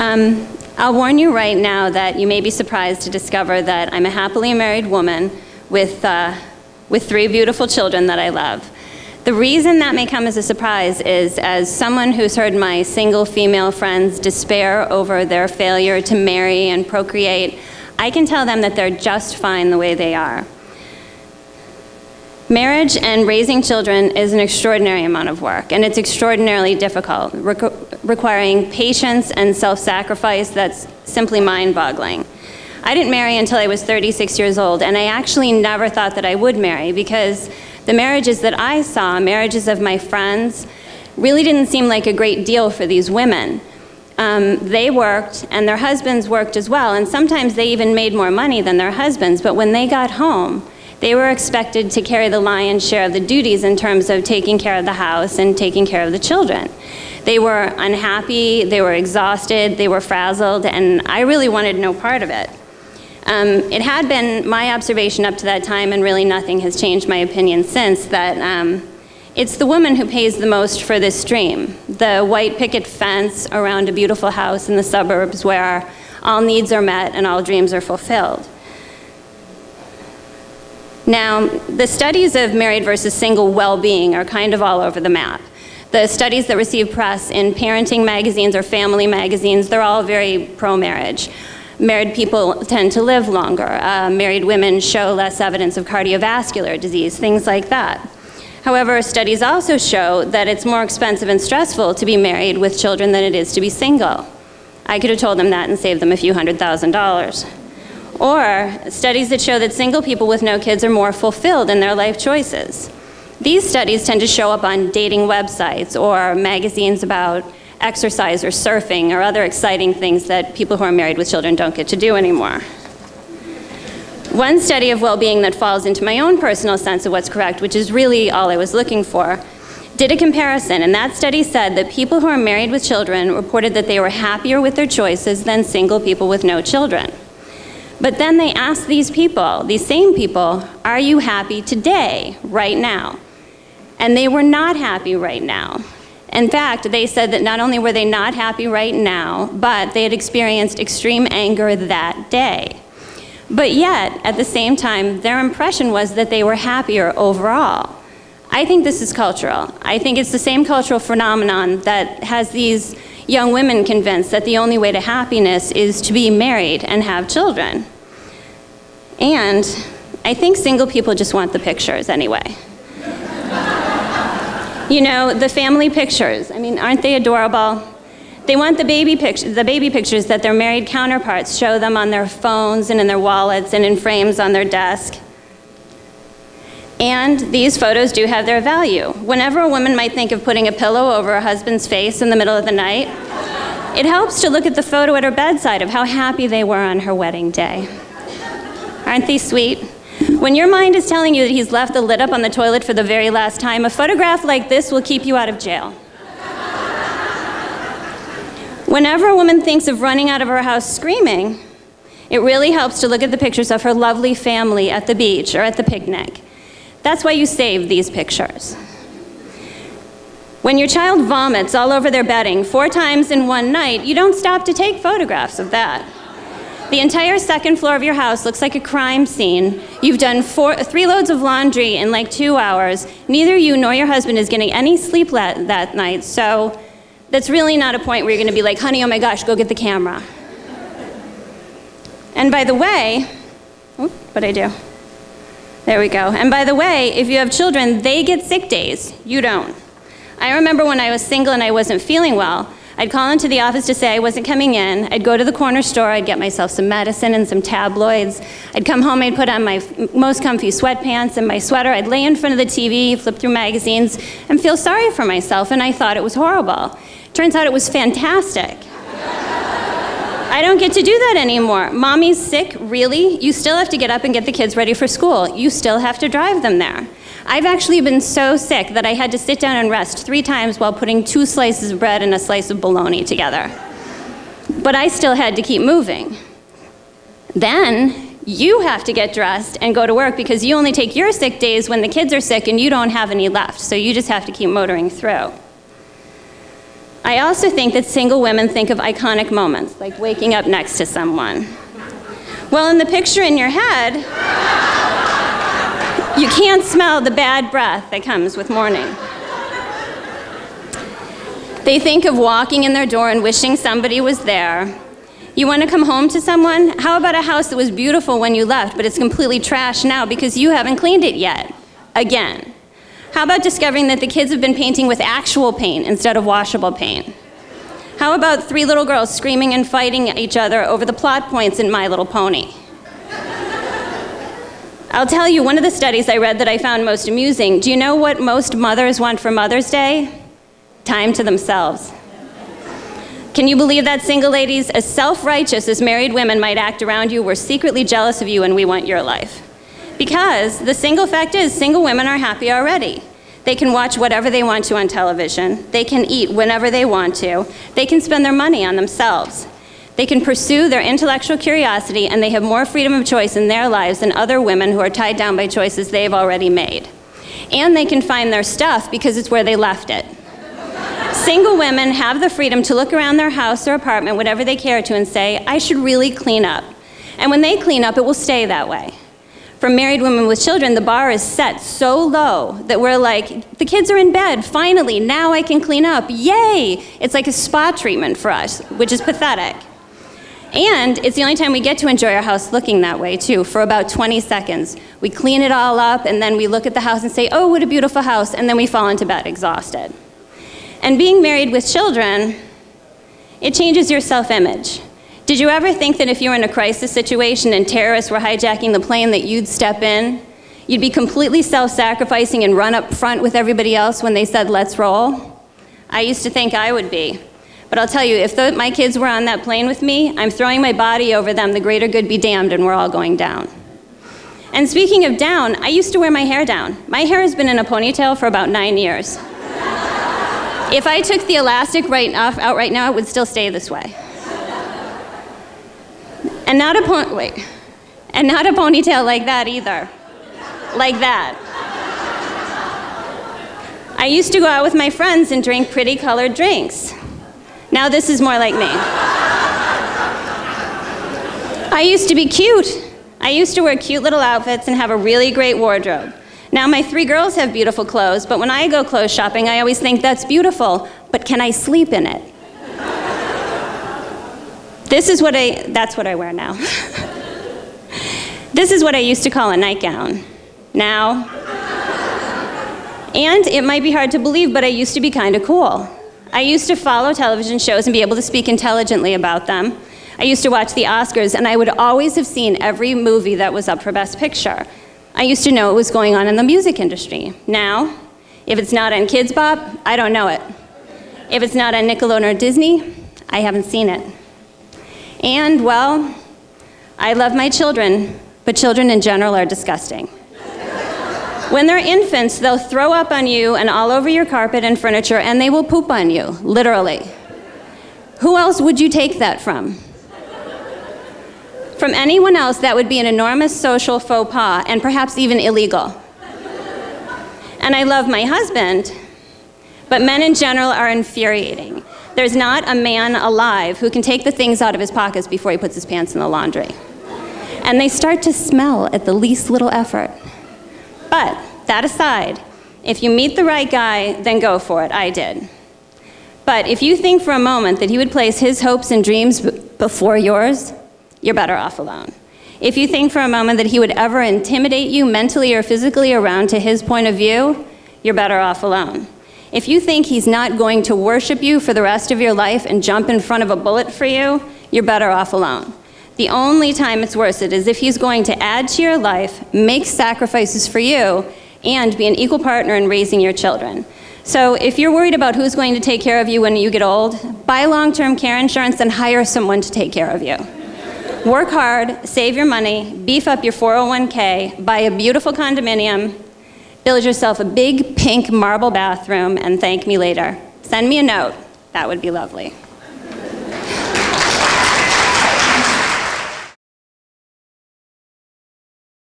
I'll warn you right now that you may be surprised to discover that I'm a happily married woman with 3 beautiful children that I love. The reason that may come as a surprise is, as someone who's heard my single female friends despair over their failure to marry and procreate, I can tell them that they're just fine the way they are. Marriage and raising children is an extraordinary amount of work, and it's extraordinarily difficult, requiring patience and self-sacrifice that's simply mind-boggling. I didn't marry until I was 36 years old, and I actually never thought that I would marry, because the marriages that I saw, marriages of my friends, really didn't seem like a great deal for these women. They worked, and their husbands worked as well, and sometimes they even made more money than their husbands, but when they got home, they were expected to carry the lion's share of the duties in terms of taking care of the house and taking care of the children. They were unhappy, they were exhausted, they were frazzled, and I really wanted no part of it. It had been my observation up to that time, and really nothing has changed my opinion since, that it's the woman who pays the most for this dream. The white picket fence around a beautiful house in the suburbs where all needs are met and all dreams are fulfilled. Now, the studies of married versus single well-being are kind of all over the map. The studies that receive press in parenting magazines or family magazines, they're all very pro-marriage. Married people tend to live longer. Married women show less evidence of cardiovascular disease, things like that. However, studies also show that it's more expensive and stressful to be married with children than it is to be single. I could have told them that and saved them a few $100,000. Or studies that show that single people with no kids are more fulfilled in their life choices. These studies tend to show up on dating websites or magazines about exercise or surfing or other exciting things that people who are married with children don't get to do anymore. One study of well-being that falls into my own personal sense of what's correct, which is really all I was looking for, did a comparison, and that study said that people who are married with children reported that they were happier with their choices than single people with no children. But then they asked these people, these same people, are you happy today, right now? And they were not happy right now. In fact, they said that not only were they not happy right now, but they had experienced extreme anger that day. But yet, at the same time, their impression was that they were happier overall. I think this is cultural. I think it's the same cultural phenomenon that has these young women convinced that the only way to happiness is to be married and have children. And I think single people just want the pictures anyway. You know, the family pictures, I mean, aren't they adorable? They want the baby pictures that their married counterparts show them on their phones and in their wallets and in frames on their desk. And these photos do have their value. Whenever a woman might think of putting a pillow over her husband's face in the middle of the night, it helps to look at the photo at her bedside of how happy they were on her wedding day. Aren't these sweet? When your mind is telling you that he's left the lid up on the toilet for the very last time, a photograph like this will keep you out of jail. Whenever a woman thinks of running out of her house screaming, it really helps to look at the pictures of her lovely family at the beach or at the picnic. That's why you save these pictures. When your child vomits all over their bedding 4 times in one night, you don't stop to take photographs of that. The entire second floor of your house looks like a crime scene. You've done 3 loads of laundry in like 2 hours. Neither you nor your husband is getting any sleep that night, so that's really not a point where you're gonna be like, honey, oh my gosh, go get the camera. And by the way, what'd I do? There we go. And by the way, if you have children, they get sick days. You don't. I remember when I was single and I wasn't feeling well, I'd call into the office to say I wasn't coming in. I'd go to the corner store, I'd get myself some medicine and some tabloids. I'd come home, I'd put on my most comfy sweatpants and my sweater. I'd lay in front of the TV, flip through magazines, and feel sorry for myself, and I thought it was horrible. Turns out it was fantastic. I don't get to do that anymore. Mommy's sick, really? You still have to get up and get the kids ready for school. You still have to drive them there. I've actually been so sick that I had to sit down and rest 3 times while putting 2 slices of bread and a slice of bologna together. But I still had to keep moving. Then you have to get dressed and go to work because you only take your sick days when the kids are sick and you don't have any left, so you just have to keep motoring through. I also think that single women think of iconic moments, like waking up next to someone. Well, in the picture in your head, you can't smell the bad breath that comes with morning. They think of walking in their door and wishing somebody was there. You want to come home to someone? How about a house that was beautiful when you left, but it's completely trashed now because you haven't cleaned it yet? Again. How about discovering that the kids have been painting with actual paint instead of washable paint? How about 3 little girls screaming and fighting each other over the plot points in My Little Pony? I'll tell you, one of the studies I read that I found most amusing, do you know what most mothers want for Mother's Day? Time to themselves. Can you believe that, single ladies? As self-righteous as married women might act around you, we're secretly jealous of you and we want your life. Because the single fact is, single women are happy already. They can watch whatever they want to on television. They can eat whenever they want to. They can spend their money on themselves. They can pursue their intellectual curiosity, and they have more freedom of choice in their lives than other women who are tied down by choices they've already made. And they can find their stuff because it's where they left it. Single women have the freedom to look around their house or apartment, whatever they care to, and say, I should really clean up. And when they clean up, it will stay that way. For married women with children, the bar is set so low that we're like, the kids are in bed, finally, now I can clean up, yay! It's like a spa treatment for us, which is pathetic. And it's the only time we get to enjoy our house looking that way, too, for about 20 seconds. We clean it all up, and then we look at the house and say, oh, what a beautiful house, and then we fall into bed exhausted. And being married with children, it changes your self-image. Did you ever think that if you were in a crisis situation and terrorists were hijacking the plane that you'd step in? You'd be completely self-sacrificing and run up front with everybody else when they said, let's roll? I used to think I would be. But I'll tell you, if my kids were on that plane with me, I'm throwing my body over them, the greater good be damned, and we're all going down. And speaking of down, I used to wear my hair down. My hair has been in a ponytail for about 9 years. If I took the elastic out right now, it would still stay this way. And not a ponytail like that either. Like that. I used to go out with my friends and drink pretty colored drinks. Now this is more like me. I used to be cute. I used to wear cute little outfits and have a really great wardrobe. Now my 3 girls have beautiful clothes, but when I go clothes shopping, I always think that's beautiful, but can I sleep in it? That's what I wear now. This is what I used to call a nightgown. Now, and it might be hard to believe, but I used to be kind of cool. I used to follow television shows and be able to speak intelligently about them. I used to watch the Oscars, and I would always have seen every movie that was up for Best Picture. I used to know what was going on in the music industry. Now, if it's not on Kids Bop, I don't know it. If it's not on Nickelodeon or Disney, I haven't seen it. And, well, I love my children, but children in general are disgusting. When they're infants, they'll throw up on you and all over your carpet and furniture, and they will poop on you, literally. Who else would you take that from? From anyone else, that would be an enormous social faux pas, and perhaps even illegal. And I love my husband, but men in general are infuriating. There's not a man alive who can take the things out of his pockets before he puts his pants in the laundry. And they start to smell at the least little effort. But, that aside, if you meet the right guy, then go for it. I did. But if you think for a moment that he would place his hopes and dreams before yours, you're better off alone. If you think for a moment that he would ever intimidate you mentally or physically around to his point of view, you're better off alone. If you think he's not going to worship you for the rest of your life and jump in front of a bullet for you, you're better off alone. The only time it's worth it is if he's going to add to your life, make sacrifices for you, and be an equal partner in raising your children. So if you're worried about who's going to take care of you when you get old, buy long-term care insurance and hire someone to take care of you. Work hard, save your money, beef up your 401k, buy a beautiful condominium, build yourself a big pink marble bathroom, and thank me later. Send me a note. That would be lovely.